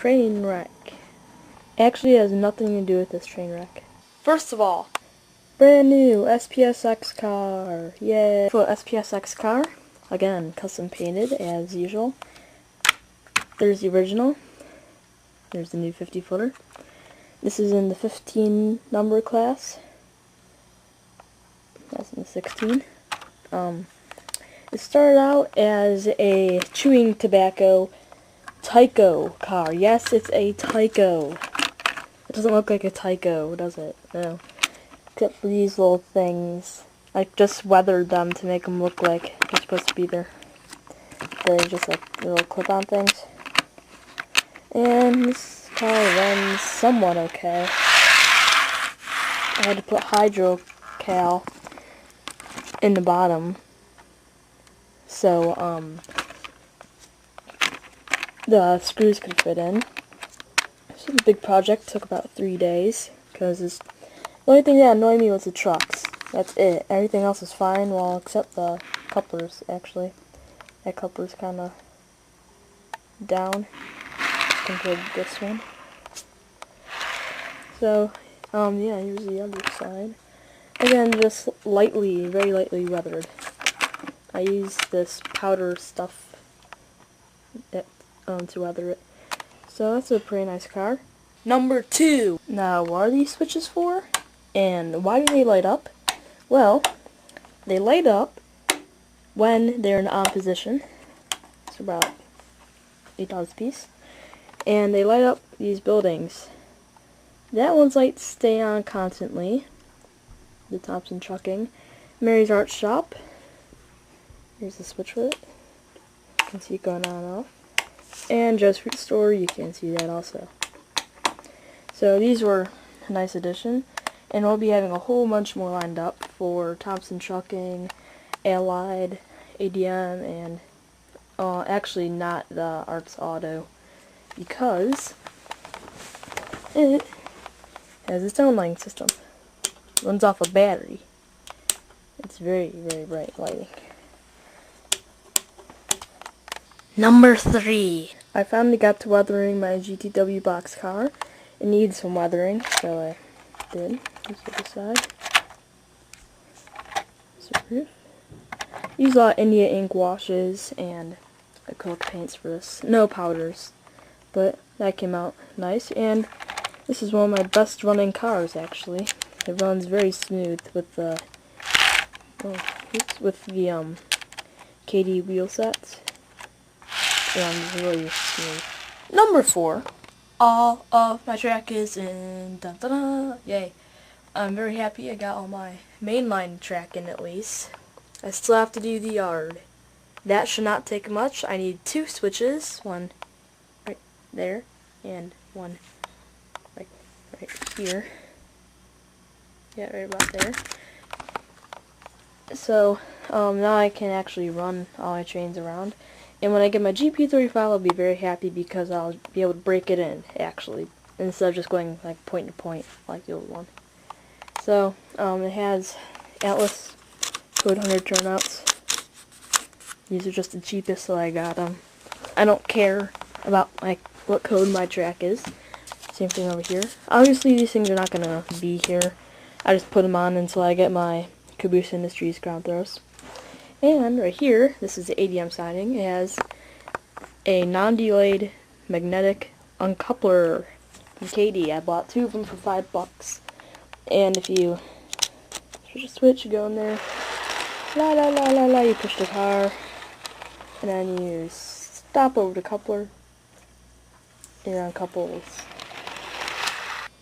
train wreck. Actually, it has nothing to do with this train wreck. First of all, brand new SPSX car. Yay! For SPSX car, again, custom painted as usual. There's the original. There's the new 50 footer. This is in the 15 number class. That's in the 16. It started out as a chewing tobacco Tyco car. Yes, it's a Tyco. It doesn't look like a Tyco, does it? No. Except for these little things. I just weathered them to make them look like they're supposed to be there. They're just like little clip-on things. And this car runs somewhat okay. I had to put hydrocal in the bottom, so the screws could fit in. This was a big project, took about 3 days, because the only thing that annoyed me was the trucks. That's it. Everything else was fine, well, except the couplers, actually. That coupler's kind of down compared to this one. So, yeah, here's the other side. Again, just lightly, very lightly weathered. I used this powder stuff to weather it. So that's a pretty nice car. Number 2. Now, what are these switches for? And why do they light up? Well, they light up when they're in on position. It's about $8 a piece. And they light up these buildings. That one's lights stay on constantly. The Thompson Trucking. Mary's Art Shop. Here's the switch for it. You can see it going on and off. And Joe's Fruit Store, you can see that also. So these were a nice addition. And we'll be having a whole bunch more lined up for Thompson Trucking, Allied, ADM, and actually not the Arts Auto, because it has its own lighting system. Runs off a battery. It's very, very bright lighting. Number 3. I finally got to weathering my GTW boxcar. It needs some weathering, so I did. Here's the other side. Roof. Use a lot of India ink washes and acrylic paints for this. No powders, but that came out nice. And this is one of my best running cars, actually. It runs very smooth with the KD wheel sets. It runs really smooth. Number 4. All of my track is in. Dun, dun, dun. Yay! I'm very happy I got all my mainline track in at least. I still have to do the yard. That should not take much. I need 2 switches. One right there and one right here. Yeah, right about there. So, now I can actually run all my trains around. And when I get my GP35, I'll be very happy because I'll be able to break it in, actually, instead of just going like point to point like the old one. So, it has Atlas Code 100 turnouts. These are just the cheapest, so I got them. I don't care about like what code my track is. Same thing over here. Obviously, these things are not gonna be here. I just put them on until I get my Caboose Industries ground throws. And right here, this is the ADM siding. It has a non-delayed magnetic uncoupler from KD. I bought 2 of them for $5. And if you push a switch, you go in there, la la la la la, you push the car, and then you stop over the coupler, and it uncouples.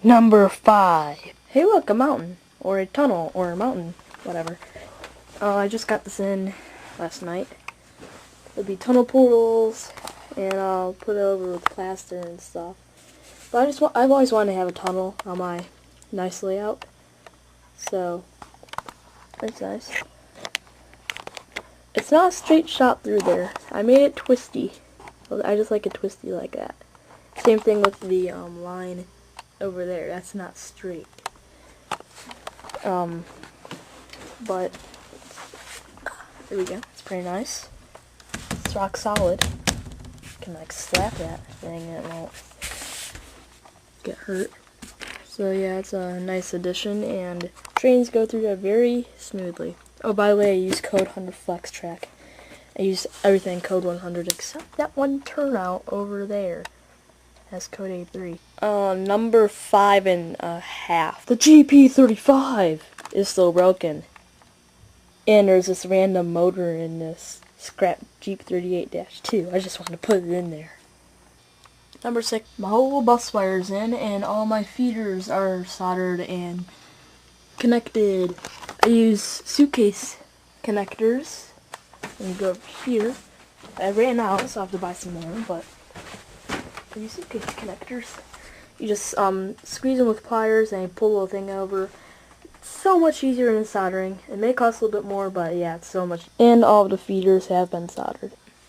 Number 5. Hey look, a mountain, or a tunnel, or a mountain, whatever. I just got this in last night. There'll be tunnel portals, and I'll put it over with plaster and stuff. But I've always wanted to have a tunnel on my nice layout, so that's nice. It's not a straight shot through there. I made it twisty. I just like it twisty like that. Same thing with the line over there. That's not straight. But there we go. It's pretty nice. It's rock solid. You can like slap that thing and it won't get hurt. So yeah, it's a nice addition, and trains go through that very smoothly. Oh, by the way, I use code 100FlexTrack. I use everything code 100 except that one turnout over there. That's code 83. Number 5.5. The GP35 is still broken. And there's this random motor in this scrap Jeep 38-2. I just wanted to put it in there. Number 6. My whole bus wire's in, and all my feeders are soldered and connected. I use suitcase connectors. Let me go over here. I ran out, so I have to buy some more, but I use suitcase connectors. You just squeeze them with pliers and you pull the little thing over. It's so much easier than soldering. It may cost a little bit more, but yeah, it's so much. And all of the feeders have been soldered.